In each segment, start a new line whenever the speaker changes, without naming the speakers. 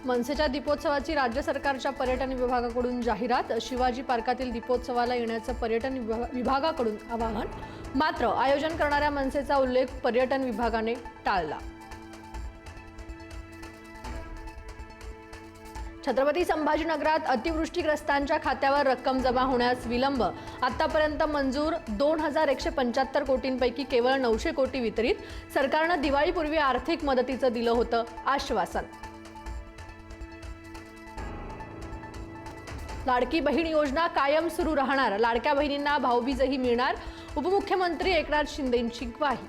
मनसेच्या दीपोत्सवाची राज्य सरकारच्या पर्यटन विभागाकडून जाहिरात। शिवाजी पार्कातील दीपोत्सवाला येण्याचं पर्यटन विभागाकडून आवाहन। मात्र आयोजन करणाऱ्या मनसेचा उल्लेख पर्यटन विभागाने टाळला। छत्रपती संभाजीनगरात अतिवृष्टीग्रस्तांच्या खात्यावर रक्कम जमा होण्यास विलंब। आतापर्यंत मंजूर 2175 कोटींपैकी केवळ 900 कोटी वितरित। सरकारनं दिवाळीपूर्वी आर्थिक मदतीचं दिलं होतं आश्वासन। लाडकी बहीण योजना कायम सुरू राहणार। लाडक्या बहिणींना भाऊबीजही मिळणार। उपमुख्यमंत्री एकनाथ शिंदेंची ग्वाही।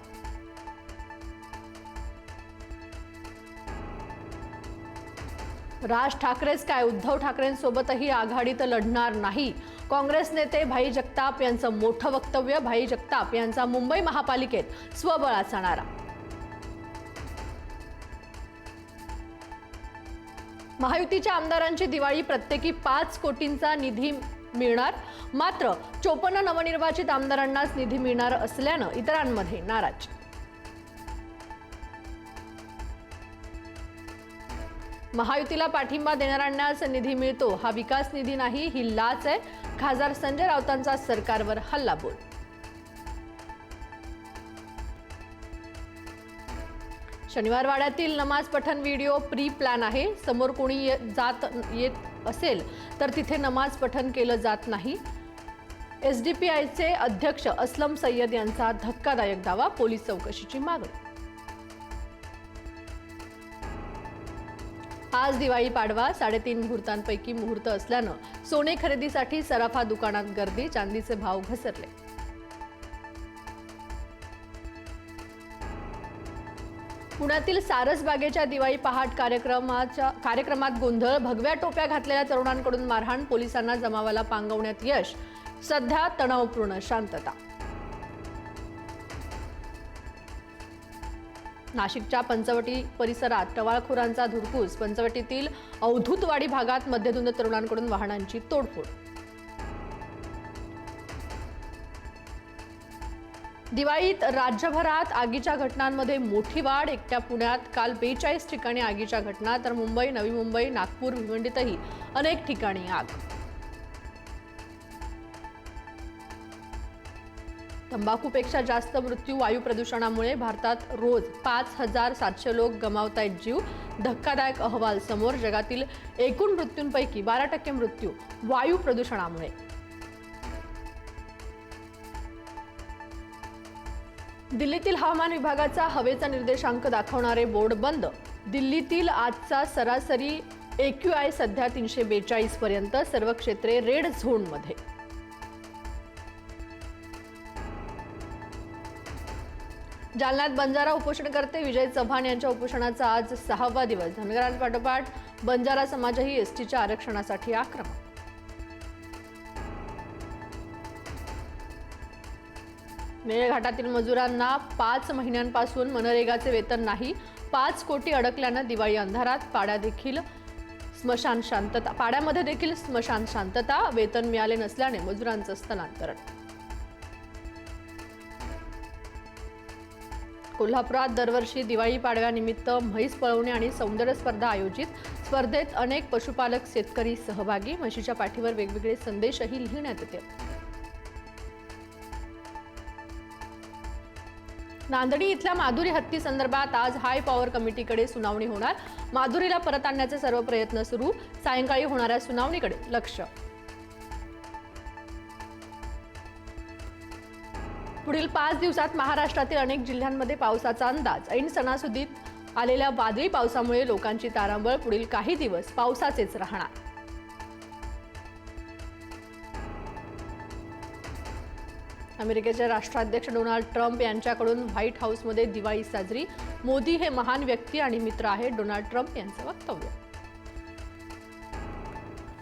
राज ठाकरेच काय, उद्धव ठाकरेंसोबतही आघाडीत लढणार नाही। काँग्रेस नेते भाई जगताप यांचं मोठं वक्तव्य। भाई जगताप यांचा मुंबई महापालिकेत स्वबळाचा नारा। महायुतीच्या आमदारांची दिवाळी प्रत्येकी 5 कोटींचा निधी मिळणार। मात्र 54 नवनिर्वाचित आमदारांनाच निधी मिळणार असल्यानं इतरांमध्ये नाराजी। महायुतीला पाठिंबा देणाऱ्यांनाच निधी मिळतो, हा विकास निधी नाही, ही लाच आहे। खासदार संजय राऊतांचा सरकारवर हल्लाबोल। शनिवार वाड्यातील नमाज पठण व्हिडिओ प्री प्लॅन आहे। समोर कोणी येत असेल तर तिथे नमाज पठण केलं जात नाही। एसडीपीआयचे अध्यक्ष असलम सय्यद यांचा धक्कादायक दावा। पोलीस चौकशीची मागणी। आज दिवाळी पाडवा। 3.5 मुहूर्तांपैकी मुहूर्त असल्यानं सोने खरेदीसाठी सराफा दुकानात गर्दी। चांदीचे भाव घसरले। पुण्यातील सारसबागेच्या दिवाळी पहाट कार्यक्रमात गोंधळ। भगव्या टोप्या घातलेल्या तरुणांकडून मारहाण। पोलिसांना जमावाला पांगवण्यात यश। सध्या तणावपूर्ण शांतता। नाशिकच्या पंचवटी परिसरात टवाळखोरांचा धुडकूस। पंचवटीतील अवधूतवाडी भागात मध्यधुंद तरुणांकडून वाहनांची तोडफोड। दिवाळीत राज्यभरात आगीच्या घटनांमध्ये मोठी वाढ। एकट्या पुण्यात काल 42 ठिकाणी आगीच्या घटना, तर मुंबई, नवी मुंबई, नागपूर, भिवंडीतही अनेक ठिकाणी आग। तंबाखूपेक्षा जास्त मृत्यू वायू प्रदूषणामुळे। भारतात रोज 5700 लोक गमावतायत जीव। धक्कादायक अहवाल समोर। जगातील एकूण मृत्यूंपैकी 12% मृत्यू वायू प्रदूषणामुळे। दिल्लीतील हवामान विभागाचा हवेचा निर्देशांक दाखवणारे बोर्ड बंद। दिल्लीतील आजचा सरासरी AQI सध्या 342 पर्यंत। सर्व क्षेत्रे रेड झोनमध्ये। जालन्यात बंजारा उपोषणकर्ते विजय चव्हाण यांच्या उपोषणाचा आज 6वा दिवस। धनगरांपाठोपाठ बंजारा समाजही एसटीच्या आरक्षणासाठी आक्रमक। मेळघाटातील मजुरांना 5 महिन्यांपासून मनरेगाचे वेतन नाही। 5 कोटी अडकल्यानं दिवाळी अंधारात। पाड्यामध्ये देखील स्मशान शांतता। वेतन मिळाले नसल्याने मजुरांचं स्थलांतरण। कोल्हापुरात दरवर्षी दिवाळी पाडव्यानिमित्त म्हैस पळवणे आणि सौंदर्य स्पर्धा आयोजित। स्पर्धेत अनेक पशुपालक शेतकरी सहभागी। म्हशीच्या पाठीवर वेगवेगळे संदेशही लिहिण्यात येते। नांदणी इथल्या माधुरी हत्ती संदर्भात आज हाय पॉवर कमिटीकडे सुनावणी होणार। माधुरीला परत आणण्याचे सर्व प्रयत्न सुरू। सायंकाळी होणाऱ्या सुनावणीकडे लक्ष। पुढील 5 दिवसात महाराष्ट्रातील अनेक जिल्ह्यांमध्ये पावसाचा अंदाज। ऐन सणासुदीत आलेल्या वादळी पावसामुळे लोकांची तारांबळ। पुढील काही दिवस पावसाचेच राहणार। अमेरिकेचे राष्ट्राध्यक्ष डोनाल्ड ट्रम्प यांच्याकडून व्हाईट हाऊसमध्ये दिवाळी साजरी। मोदी हे महान व्यक्ती आणि मित्र आहेत, डोनाल्ड ट्रम्प यांचं वक्तव्य।